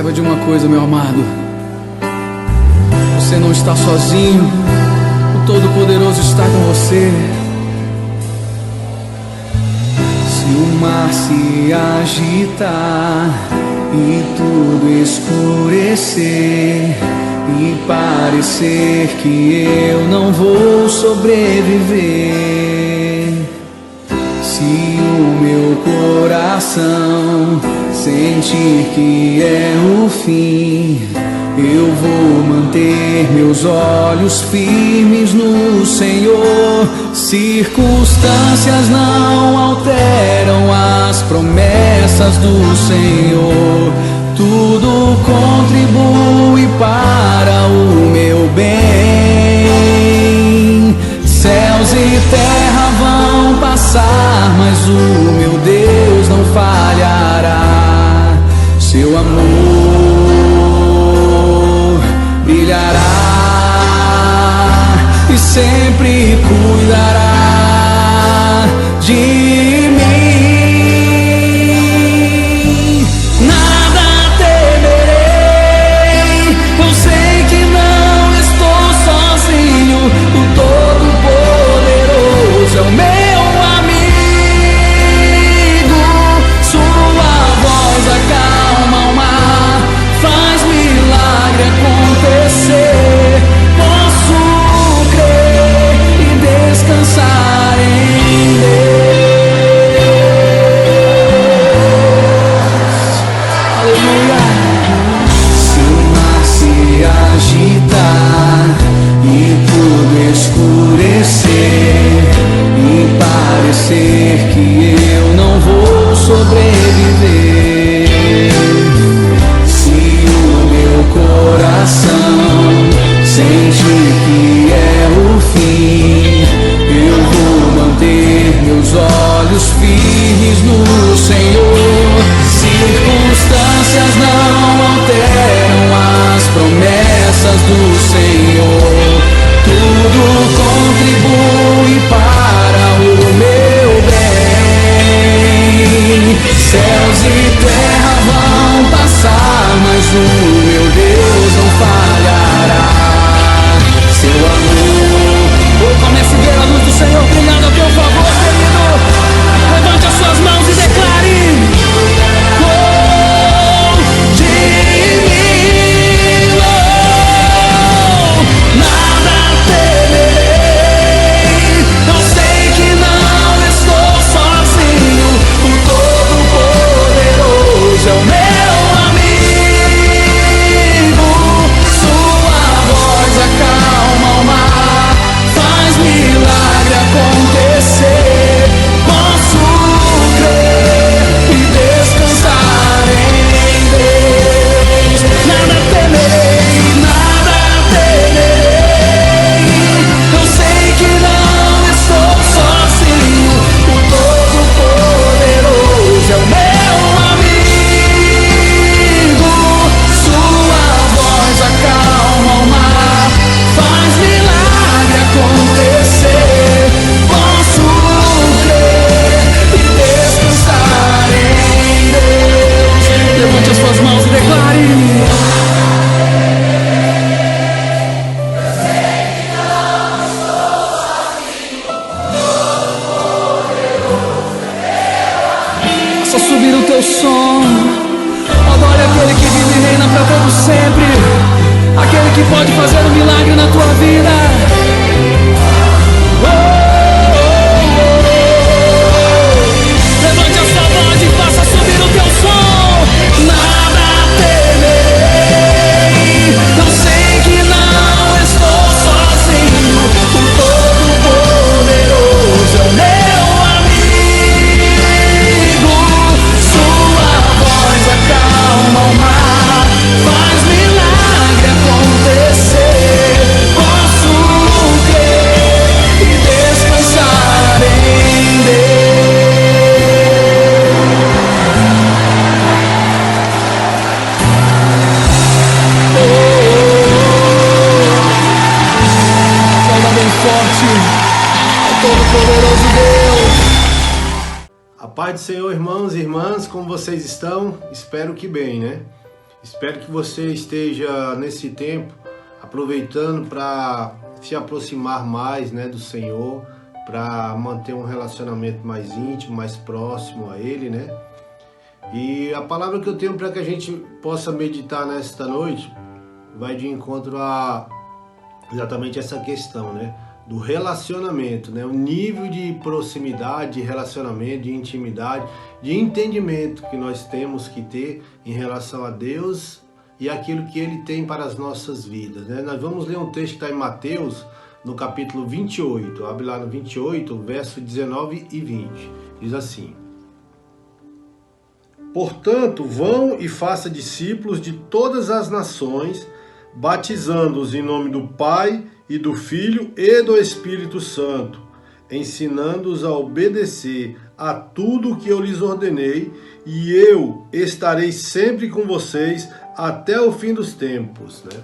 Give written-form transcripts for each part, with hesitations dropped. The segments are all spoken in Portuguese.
Saiba de uma coisa, meu amado: você não está sozinho, o Todo-Poderoso está com você. Se o mar se agitar e tudo escurecer e parecer que eu não vou sobreviver, se o meu coração sentir que é o fim, eu vou manter meus olhos firmes no Senhor. Circunstâncias não alteram as promessas do Senhor. Tudo contribui para o meu bem. Céus e terra vão passar, mas o meu Deus não falhará. Seu amor brilhará e sempre cuidará de mim. Nada temerei, eu sei que não estou sozinho. O Todo-Poderoso é o meu amigo. Sua voz acalma o mar, faz milagre acontecer. Posso crer e descansar em Deus. Aleluia. Se o mar se agitar e tudo escurecer e parecer que eu não vou sobreviver, se o meu coração sentir que é o fim, eu vou manter meus olhos firmes no Senhor. Circunstâncias não alteram as promessas do Senhor. Tudo contribui para o meu bem. Céus e terra vão passar, mas o meu Deus não falhará. Seu amor, comece a ver a luz do Senhor brilhando a teu favor, querido. Levante as suas mãos e declare: de mim, nada temerei. Eu sei que não estou sozinho. O Todo-Poderoso é o meu amigo. Sua voz acalma o mar, faz milagre acontecer. Posso crer e descansar em Deus. Nada temerei, nada temerei. Eu sei que não estou sozinho. O Todo-Poderoso é o meu amigo. Sua voz acalma o mar, faz milagre acontecer. Posso crer e descansar em Deus. Levante as suas mãos e declare: faça subir o teu som. Adore aquele que vive e reina para todo sempre, aquele que pode fazer um milagre na tua vida. Levante a sua voz e faça subir o teu som. Nada temerei, eu sei que não estou sozinho. O Todo-Poderoso é o meu amigo. Sua voz acalma o mar, faz milagre acontecer. Posso crer e descansar em Deus. Salva bem forte ao Todo-Poderoso Deus. A paz do Senhor, irmãos e irmãs, como vocês estão? Espero que bem, né? Espero que você esteja nesse tempo aproveitando para se aproximar mais, né, do Senhor, para manter um relacionamento mais íntimo, mais próximo a Ele, né? E a palavra que eu tenho para que a gente possa meditar nesta noite vai de encontro a exatamente essa questão, né? Do relacionamento, né? O nível de proximidade, de relacionamento, de intimidade, de entendimento que nós temos que ter em relação a Deus e aquilo que Ele tem para as nossas vidas, né? Nós vamos ler um texto que está em Mateus, no capítulo 28. Abre lá no 28, verso 19 e 20. Diz assim: Portanto, vão e faça discípulos de todas as nações, batizando-os em nome do Pai e do Filho e do Espírito Santo, ensinando-os a obedecer a tudo o que eu lhes ordenei, e eu estarei sempre com vocês até o fim dos tempos, né?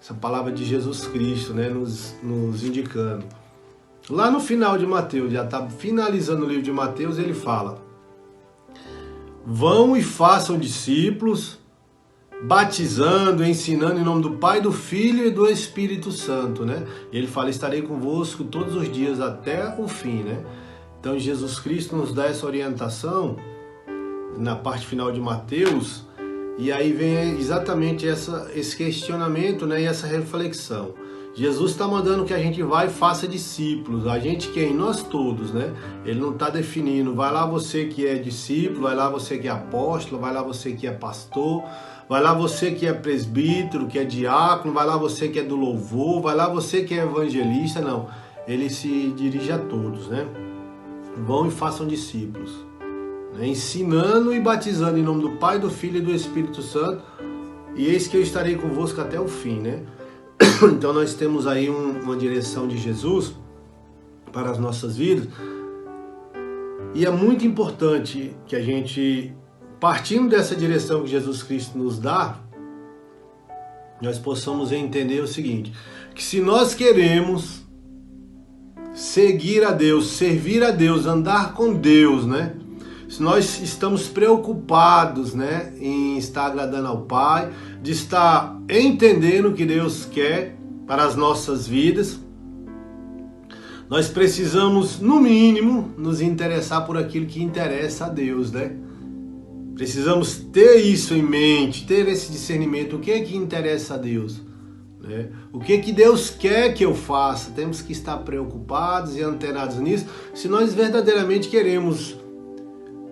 Essa palavra de Jesus Cristo, né, nos indicando. Lá no final de Mateus, já está finalizando o livro de Mateus, ele fala: vão e façam discípulos, batizando, ensinando em nome do Pai, do Filho e do Espírito Santo, né? E ele fala: estarei convosco todos os dias até o fim, né? Então Jesus Cristo nos dá essa orientação na parte final de Mateus, e aí vem exatamente esse questionamento, né? E essa reflexão. Jesus está mandando que a gente vá e faça discípulos. A gente quem? Nós todos, né? Ele não está definindo, vai lá você que é discípulo, vai lá você que é apóstolo, vai lá você que é pastor, vai lá você que é presbítero, que é diácono, vai lá você que é do louvor, vai lá você que é evangelista. Não, ele se dirige a todos, né? Vão e façam discípulos, né? Ensinando e batizando em nome do Pai, do Filho e do Espírito Santo, e eis que eu estarei convosco até o fim, né? Então nós temos aí uma direção de Jesus para as nossas vidas, e é muito importante que a gente, partindo dessa direção que Jesus Cristo nos dá, nós possamos entender o seguinte: que se nós queremos seguir a Deus, servir a Deus, andar com Deus, né? Se nós estamos preocupados, né, em estar agradando ao Pai, de estar entendendo o que Deus quer para as nossas vidas, nós precisamos, no mínimo, nos interessar por aquilo que interessa a Deus, né? Precisamos ter isso em mente, ter esse discernimento, o que é que interessa a Deus, né? O que é que Deus quer que eu faça? Temos que estar preocupados e antenados nisso, se nós verdadeiramente queremos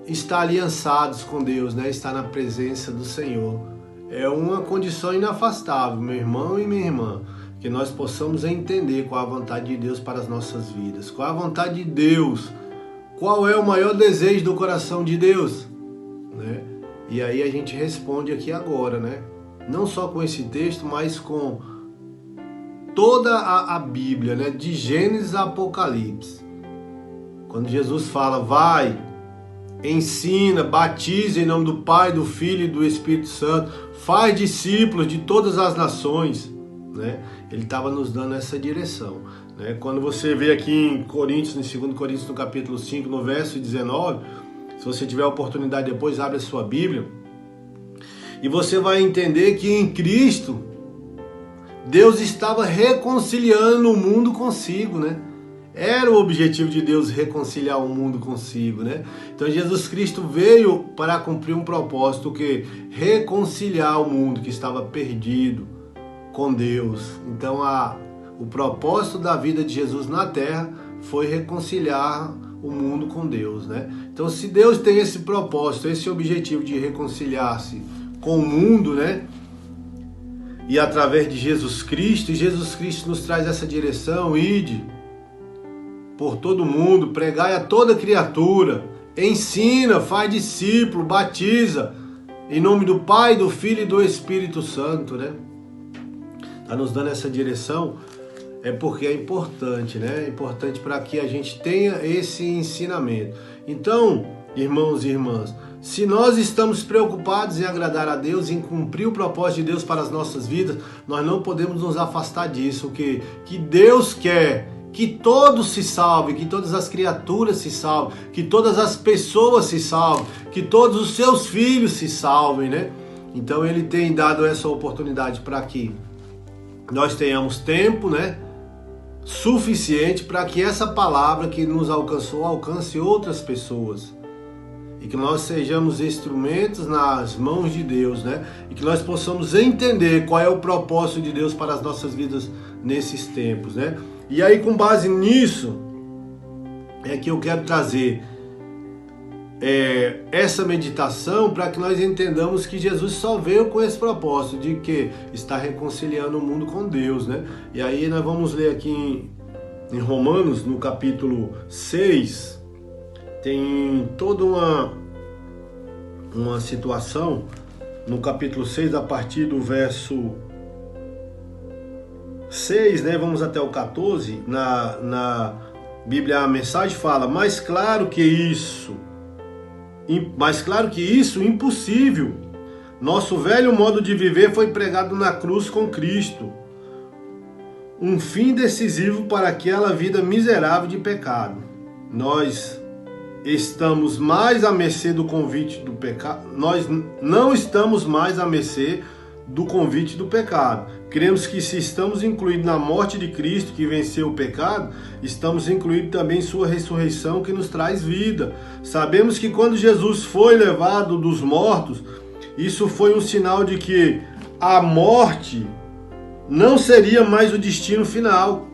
estar aliançados com Deus, né? Estar na presença do Senhor. É uma condição inafastável, meu irmão e minha irmã, que nós possamos entender qual a vontade de Deus para as nossas vidas, qual a vontade de Deus, qual é o maior desejo do coração de Deus, né? E aí a gente responde aqui agora, né? Não só com esse texto, mas com toda a Bíblia, né? De Gênesis a Apocalipse. Quando Jesus fala, vai, ensina, batiza em nome do Pai, do Filho e do Espírito Santo, faz discípulos de todas as nações, né? Ele estava nos dando essa direção, né? Quando você vê aqui em Coríntios, em 2 Coríntios, no capítulo 5, no verso 19, se você tiver a oportunidade depois, abre a sua Bíblia, e você vai entender que em Cristo, Deus estava reconciliando o mundo consigo, né? Era o objetivo de Deus reconciliar o mundo consigo, né? Então Jesus Cristo veio para cumprir um propósito, que reconciliar o mundo que estava perdido com Deus. Então o propósito da vida de Jesus na terra foi reconciliar o mundo com Deus, né? Então se Deus tem esse propósito, esse objetivo de reconciliar-se com o mundo, né? E através de Jesus Cristo, e Jesus Cristo nos traz essa direção: ide por todo mundo, pregai a toda criatura, ensina, faz discípulo, batiza, em nome do Pai, do Filho e do Espírito Santo, né? Está nos dando essa direção, é porque é importante, né? É importante para que a gente tenha esse ensinamento. Então, irmãos e irmãs, se nós estamos preocupados em agradar a Deus, em cumprir o propósito de Deus para as nossas vidas, nós não podemos nos afastar disso, que Deus quer que todos se salvem, que todas as criaturas se salvem, que todas as pessoas se salvem, que todos os seus filhos se salvem, né? Então ele tem dado essa oportunidade para que nós tenhamos tempo, né, suficiente para que essa palavra que nos alcançou alcance outras pessoas. E que nós sejamos instrumentos nas mãos de Deus, né? E que nós possamos entender qual é o propósito de Deus para as nossas vidas nesses tempos, né? E aí, com base nisso, é que eu quero trazer essa meditação para que nós entendamos que Jesus só veio com esse propósito de que está reconciliando o mundo com Deus, né? E aí nós vamos ler aqui em Romanos, no capítulo 6, tem toda uma situação no capítulo 6, a partir do verso 6, né? Vamos até o 14, na Bíblia a mensagem fala, mais claro que isso, impossível. Nosso velho modo de viver foi pregado na cruz com Cristo. Um fim decisivo para aquela vida miserável de pecado. Nós estamos mais à mercê do convite do pecado. Nós não estamos mais à mercê do convite do pecado. Cremos que se estamos incluídos na morte de Cristo, que venceu o pecado, estamos incluídos também em sua ressurreição, que nos traz vida. Sabemos que quando Jesus foi levado dos mortos, isso foi um sinal de que a morte não seria mais o destino final.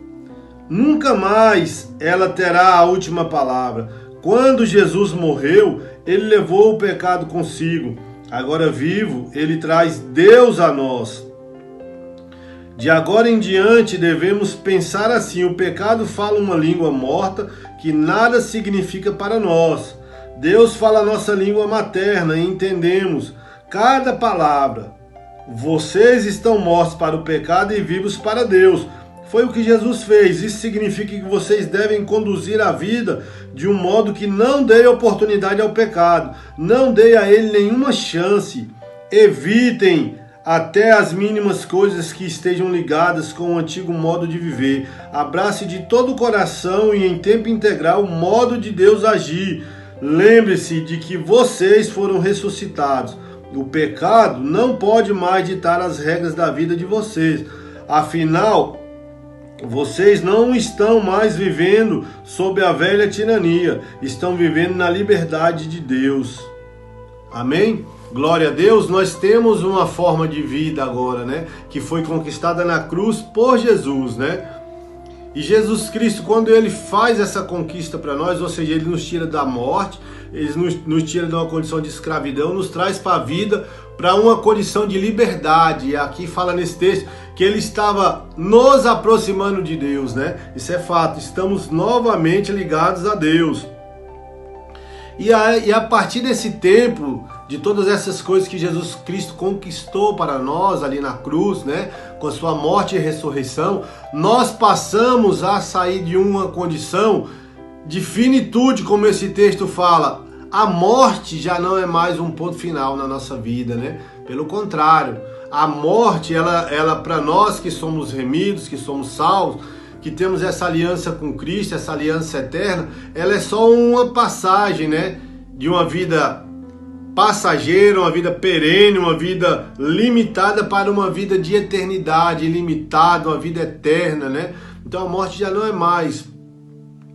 Nunca mais ela terá a última palavra. Quando Jesus morreu, ele levou o pecado consigo. Agora vivo, ele traz Deus a nós. De agora em diante devemos pensar assim: o pecado fala uma língua morta que nada significa para nós. Deus fala a nossa língua materna e entendemos cada palavra. Vocês estão mortos para o pecado e vivos para Deus. Foi o que Jesus fez. Isso significa que vocês devem conduzir a vida de um modo que não dê oportunidade ao pecado, não dê a ele nenhuma chance. Evitem até as mínimas coisas que estejam ligadas com o antigo modo de viver. Abrace de todo o coração e em tempo integral o modo de Deus agir. Lembre-se de que vocês foram ressuscitados. O pecado não pode mais ditar as regras da vida de vocês. Afinal, vocês não estão mais vivendo sob a velha tirania, estão vivendo na liberdade de Deus. Amém? Glória a Deus. Nós temos uma forma de vida agora, né? Que foi conquistada na cruz por Jesus, né? E Jesus Cristo, quando ele faz essa conquista para nós, ou seja, ele nos tira da morte, ele nos tira de uma condição de escravidão, nos traz para a vida, para uma condição de liberdade. E aqui fala nesse texto que ele estava nos aproximando de Deus, né? Isso é fato, estamos novamente ligados a Deus. E a partir desse tempo, de todas essas coisas que Jesus Cristo conquistou para nós ali na cruz, né, com a sua morte e ressurreição, nós passamos a sair de uma condição de finitude, como esse texto fala. A morte já não é mais um ponto final na nossa vida, né? Pelo contrário, a morte, ela para nós que somos remidos, que somos salvos, que temos essa aliança com Cristo, essa aliança eterna, ela é só uma passagem, né, de uma vida passageira, uma vida perene, uma vida limitada para uma vida de eternidade, ilimitada, uma vida eterna, né? Então a morte já não é mais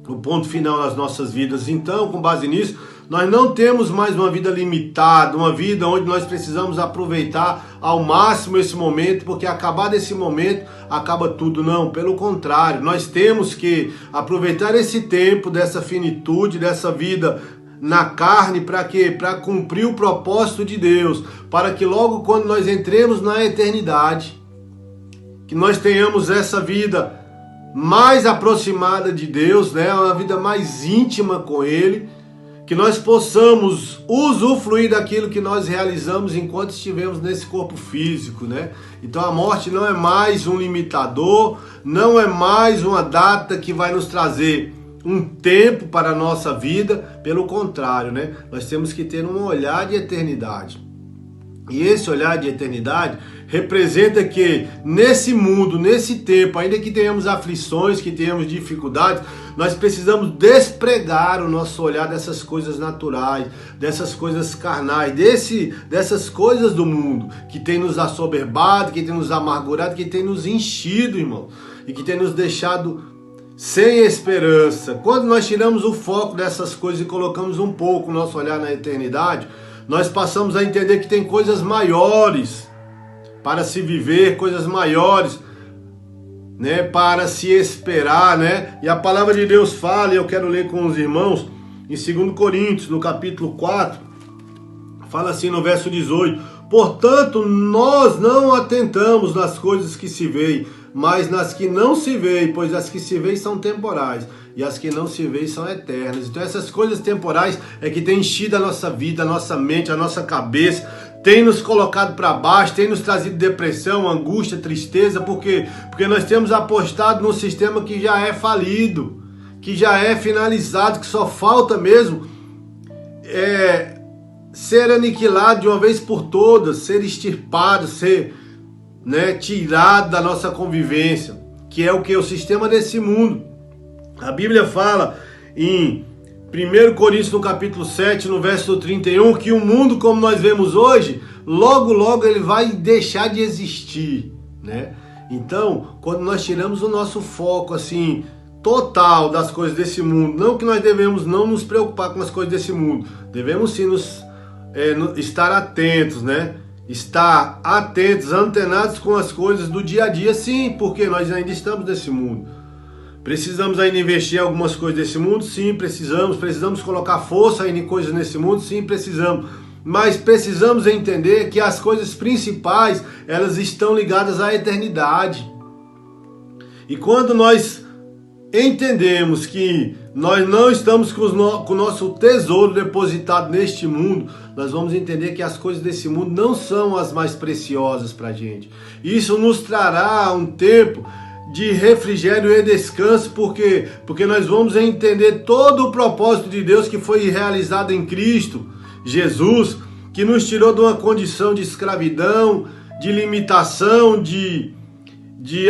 o ponto final nas nossas vidas. Então, com base nisso, nós não temos mais uma vida limitada, uma vida onde nós precisamos aproveitar ao máximo esse momento, porque acabar desse momento, acaba tudo. Não, pelo contrário, nós temos que aproveitar esse tempo dessa finitude, dessa vida na carne, para quê? Para cumprir o propósito de Deus, para que logo quando nós entremos na eternidade, que nós tenhamos essa vida mais aproximada de Deus, né? Uma vida mais íntima com Ele, que nós possamos usufruir daquilo que nós realizamos enquanto estivemos nesse corpo físico, né? Então a morte não é mais um limitador, não é mais uma data que vai nos trazer um tempo para a nossa vida, pelo contrário, né? Nós temos que ter um olhar de eternidade. E esse olhar de eternidade representa que nesse mundo, nesse tempo, ainda que tenhamos aflições, que tenhamos dificuldades, nós precisamos despregar o nosso olhar dessas coisas naturais, dessas coisas carnais, dessas coisas do mundo, que tem nos assoberbado, que tem nos amargurado, que tem nos enchido, irmão, e que tem nos deixado sem esperança. Quando nós tiramos o foco dessas coisas e colocamos um pouco o nosso olhar na eternidade, nós passamos a entender que tem coisas maiores para se viver, coisas maiores, né, para se esperar, né? E a palavra de Deus fala, e eu quero ler com os irmãos, em 2 Coríntios, no capítulo 4, fala assim no verso 18: portanto, nós não atentamos nas coisas que se veem, mas nas que não se veem, pois as que se veem são temporais, e as que não se veem são eternas. Então essas coisas temporais é que tem enchido a nossa vida, a nossa mente, a nossa cabeça, tem nos colocado para baixo, tem nos trazido depressão, angústia, tristeza, porque nós temos apostado num sistema que já é falido, que já é finalizado, que só falta mesmo ser aniquilado de uma vez por todas, ser extirpado, ser, né, tirado da nossa convivência, que é o que? O sistema desse mundo. A Bíblia fala em 1 Coríntios, no capítulo 7, no verso 31, que o mundo como nós vemos hoje, logo, logo ele vai deixar de existir, né? Então, quando nós tiramos o nosso foco, assim, total das coisas desse mundo, não que nós devemos não nos preocupar com as coisas desse mundo, devemos sim estar atentos, né? Estar atentos, antenados com as coisas do dia a dia, sim, porque nós ainda estamos nesse mundo. Precisamos ainda investir em algumas coisas desse mundo? Sim, precisamos colocar força em coisas nesse mundo? Sim, precisamos. Mas precisamos entender que as coisas principais, elas estão ligadas à eternidade. E quando nós entendemos que nós não estamos com o nosso tesouro depositado neste mundo, nós vamos entender que as coisas desse mundo não são as mais preciosas para a gente. Isso nos trará um tempo de refrigério e descanso, porque nós vamos entender todo o propósito de Deus que foi realizado em Cristo Jesus, que nos tirou de uma condição de escravidão, de limitação, de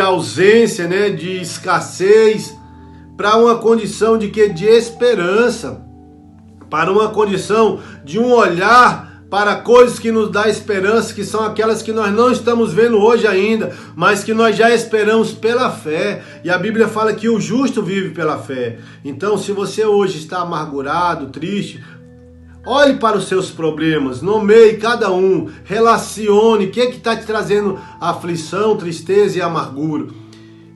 ausência, né, de escassez, para uma condição de esperança, para uma condição de um olhar para coisas que nos dá esperança, que são aquelas que nós não estamos vendo hoje ainda, mas que nós já esperamos pela fé. E a Bíblia fala que o justo vive pela fé. Então, se você hoje está amargurado, triste, olhe para os seus problemas, nomeie cada um, relacione o que está te trazendo aflição, tristeza e amargura.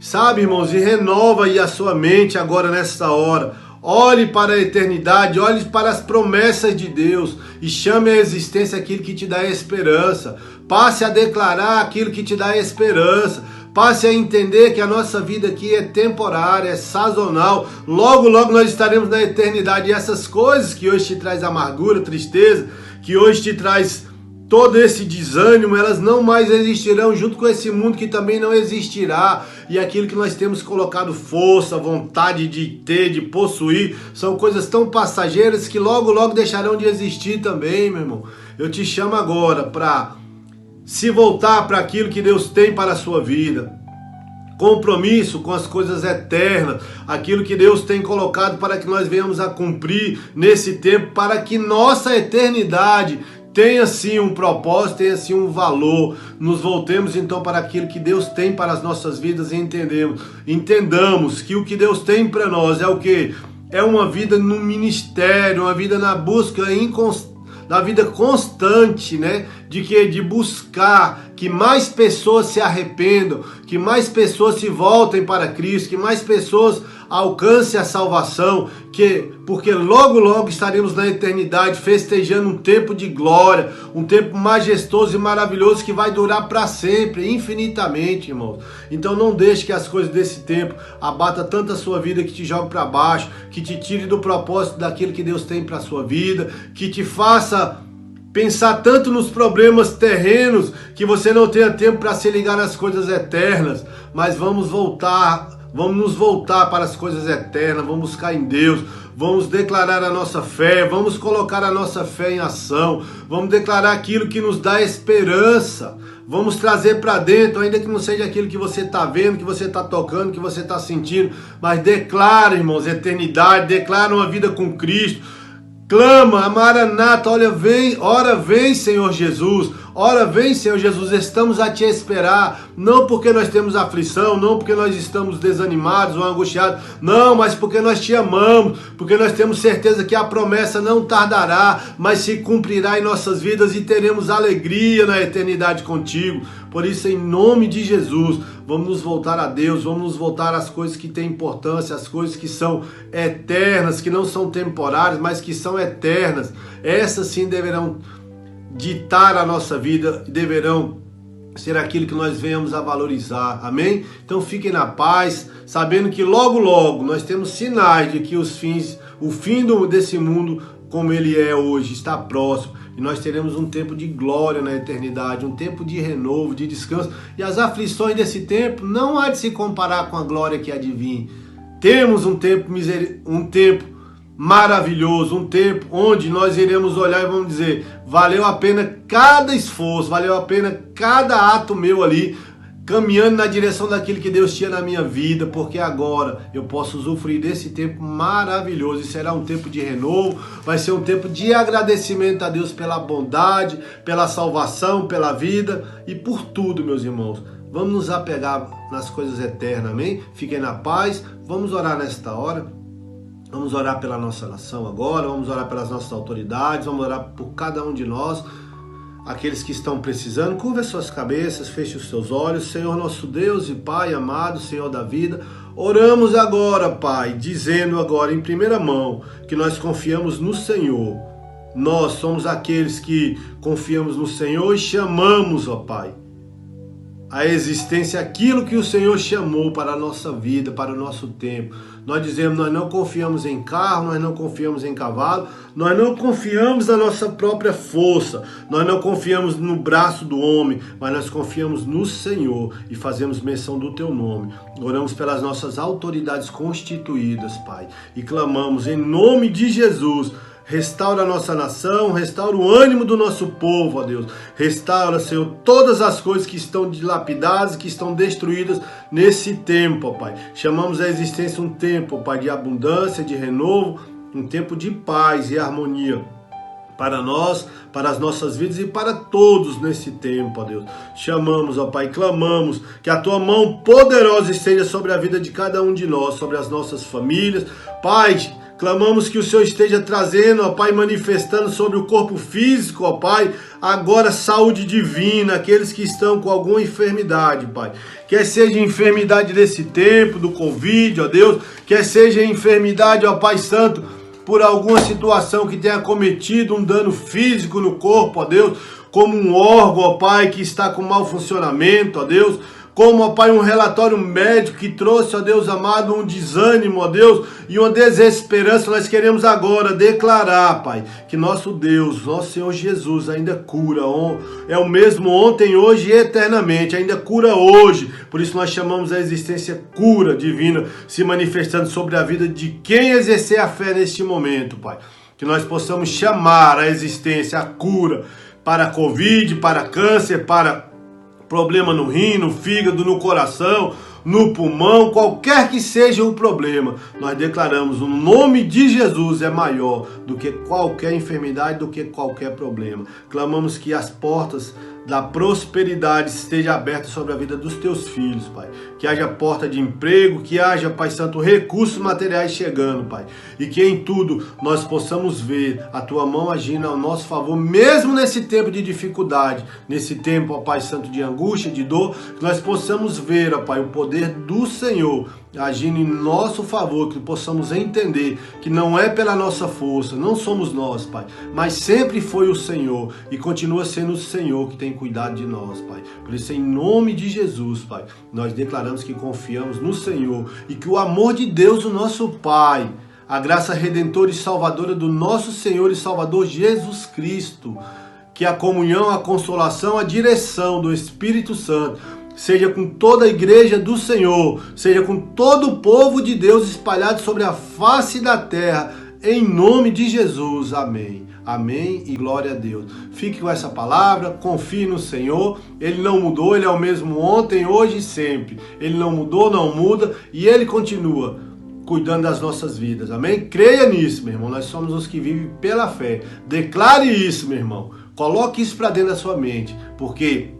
Sabe, irmãos, e renova aí a sua mente agora nessa hora. Olhe para a eternidade, olhe para as promessas de Deus e chame à existência aquilo que te dá esperança. Passe a declarar aquilo que te dá esperança. Passe a entender que a nossa vida aqui é temporária, é sazonal. Logo, logo nós estaremos na eternidade. E essas coisas que hoje te traz amargura, tristeza, que hoje te traz todo esse desânimo, elas não mais existirão junto com esse mundo que também não existirá. E aquilo que nós temos colocado força, vontade de ter, de possuir, são coisas tão passageiras que logo, logo deixarão de existir também, meu irmão. Eu te chamo agora para se voltar para aquilo que Deus tem para a sua vida. Compromisso com as coisas eternas, aquilo que Deus tem colocado para que nós venhamos a cumprir nesse tempo, para que nossa eternidade tenha sim um propósito, tenha sim um valor. Nos voltemos então para aquilo que Deus tem para as nossas vidas e entendamos que o que Deus tem para nós é o quê? É uma vida no ministério, uma vida na busca da vida constante, né? De buscar que mais pessoas se arrependam, que mais pessoas se voltem para Cristo, que mais pessoas alcancem a salvação, porque logo, logo estaremos na eternidade festejando um tempo de glória, um tempo majestoso e maravilhoso que vai durar para sempre, infinitamente, irmãos. Então não deixe que as coisas desse tempo abata tanto a sua vida, que te jogue para baixo, que te tire do propósito daquilo que Deus tem para a sua vida, que te faça pensar tanto nos problemas terrenos que você não tenha tempo para se ligar nas coisas eternas. Mas vamos voltar Vamos nos voltar para as coisas eternas, vamos buscar em Deus, vamos declarar a nossa fé, vamos colocar a nossa fé em ação, vamos declarar aquilo que nos dá esperança, vamos trazer para dentro, ainda que não seja aquilo que você está vendo, que você está tocando, que você está sentindo, mas declara, irmãos, eternidade, declara uma vida com Cristo, clama, Maranata, olha, vem, ora vem, Senhor Jesus. Ora vem, Senhor Jesus, estamos a te esperar, não porque nós temos aflição, não porque nós estamos desanimados ou angustiados, não, mas porque nós te amamos, porque nós temos certeza que a promessa não tardará, mas se cumprirá em nossas vidas e teremos alegria na eternidade contigo. Por isso, em nome de Jesus, vamos nos voltar a Deus, vamos nos voltar às coisas que têm importância, às coisas que são eternas, que não são temporárias, mas que são eternas. Essas sim deverão ditar a nossa vida, deverão ser aquilo que nós venhamos a valorizar, amém? Então fiquem na paz, sabendo que logo logo nós temos sinais de que o fim desse mundo como ele é hoje está próximo, e nós teremos um tempo de glória na eternidade, um tempo de renovo, de descanso, e as aflições desse tempo não há de se comparar com a glória que há de vir. Temos um tempo maravilhoso, um tempo onde nós iremos olhar e vamos dizer, valeu a pena cada esforço, valeu a pena cada ato meu ali, caminhando na direção daquilo que Deus tinha na minha vida, porque agora eu posso usufruir desse tempo maravilhoso, e será um tempo de renovo, vai ser um tempo de agradecimento a Deus pela bondade, pela salvação, pela vida e por tudo, meus irmãos. Vamos nos apegar nas coisas eternas, amém? Fiquem na paz, vamos orar nesta hora. Vamos orar pela nossa nação agora, vamos orar pelas nossas autoridades, vamos orar por cada um de nós, aqueles que estão precisando. Curva as suas cabeças, feche os seus olhos. Senhor nosso Deus e Pai amado, Senhor da vida, oramos agora, Pai, dizendo agora em primeira mão que nós confiamos no Senhor. Nós somos aqueles que confiamos no Senhor e chamamos, ó Pai, a existência, aquilo que o Senhor chamou para a nossa vida, para o nosso tempo. Nós dizemos, nós não confiamos em carro, nós não confiamos em cavalo, nós não confiamos na nossa própria força, nós não confiamos no braço do homem, mas nós confiamos no Senhor e fazemos menção do Teu nome. Oramos pelas nossas autoridades constituídas, Pai, e clamamos em nome de Jesus. Restaura a nossa nação, restaura o ânimo do nosso povo, ó Deus. Restaura, Senhor, todas as coisas que estão dilapidadas, que estão destruídas nesse tempo, ó Pai. Chamamos a existência um tempo, ó Pai, de abundância, de renovo, um tempo de paz e harmonia para nós, para as nossas vidas e para todos nesse tempo, ó Deus. Chamamos, ó Pai, clamamos que a Tua mão poderosa esteja sobre a vida de cada um de nós, sobre as nossas famílias. Pai, clamamos que o Senhor esteja trazendo, ó Pai, manifestando sobre o corpo físico, ó Pai, agora saúde divina, aqueles que estão com alguma enfermidade, Pai. Quer seja enfermidade desse tempo, do Covid, ó Deus, quer seja enfermidade, ó Pai Santo, por alguma situação que tenha cometido um dano físico no corpo, ó Deus, como um órgão, ó Pai, que está com mau funcionamento, ó Deus, como, ó Pai, um relatório médico que trouxe, ó Deus amado, um desânimo, ó Deus, e uma desesperança. Nós queremos agora declarar, Pai, que nosso Deus, nosso Senhor Jesus ainda cura, é o mesmo ontem, hoje e eternamente, ainda cura hoje. Por isso nós chamamos a existência cura divina se manifestando sobre a vida de quem exercer a fé neste momento, Pai. Que nós possamos chamar a existência, a cura para a Covid, para câncer, para problema no rim, no fígado, no coração, no pulmão, qualquer que seja o problema, nós declaramos o nome de Jesus é maior do que qualquer enfermidade, do que qualquer problema. Clamamos que as portas da prosperidade estejam abertas sobre a vida dos Teus filhos, Pai. Que haja porta de emprego, que haja, Pai Santo, recursos materiais chegando, Pai. E que em tudo nós possamos ver a Tua mão agindo ao nosso favor, mesmo nesse tempo de dificuldade, nesse tempo, ó Pai Santo, de angústia, de dor, que nós possamos ver, ó Pai, o poder do Senhor agindo em nosso favor, que possamos entender que não é pela nossa força, não somos nós, Pai, mas sempre foi o Senhor e continua sendo o Senhor que tem cuidado de nós, Pai. Por isso, em nome de Jesus, Pai, nós declaramos que confiamos no Senhor e que o amor de Deus, o nosso Pai, a graça redentora e salvadora do nosso Senhor e Salvador Jesus Cristo, que a comunhão, a consolação, a direção do Espírito Santo seja com toda a igreja do Senhor, seja com todo o povo de Deus espalhado sobre a face da terra, em nome de Jesus. Amém. Amém e glória a Deus. Fique com essa palavra, confie no Senhor. Ele não mudou, Ele é o mesmo ontem, hoje e sempre. Ele não mudou, não muda e Ele continua cuidando das nossas vidas. Amém? Creia nisso, meu irmão. Nós somos os que vivem pela fé. Declare isso, meu irmão. Coloque isso para dentro da sua mente, porque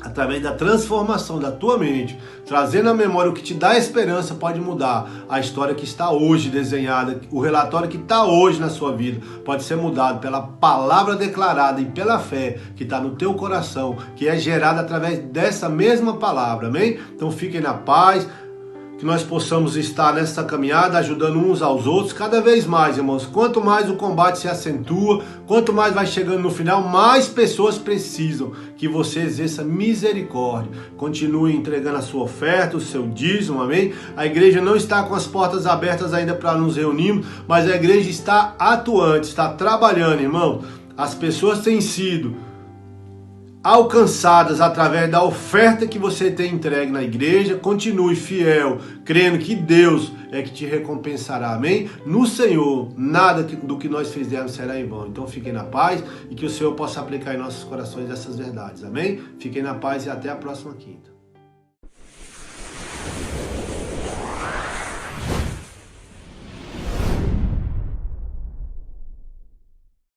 através da transformação da tua mente, trazendo à memória o que te dá esperança, pode mudar a história que está hoje desenhada, o relatório que está hoje na sua vida, pode ser mudado pela palavra declarada e pela fé que está no teu coração, que é gerada através dessa mesma palavra, amém? Então fiquem na paz, que nós possamos estar nessa caminhada, ajudando uns aos outros, cada vez mais, irmãos. Quanto mais o combate se acentua, quanto mais vai chegando no final, mais pessoas precisam que você exerça misericórdia. Continue entregando a sua oferta, o seu dízimo, amém? A igreja não está com as portas abertas ainda para nos reunirmos, mas a igreja está atuante, está trabalhando, irmão. As pessoas têm sido alcançadas através da oferta que você tem entregue na igreja. Continue fiel, crendo que Deus é que te recompensará, amém? No Senhor, nada do que nós fizermos será em vão. Então fiquem na paz e que o Senhor possa aplicar em nossos corações essas verdades, amém? Fiquem na paz e até a próxima quinta.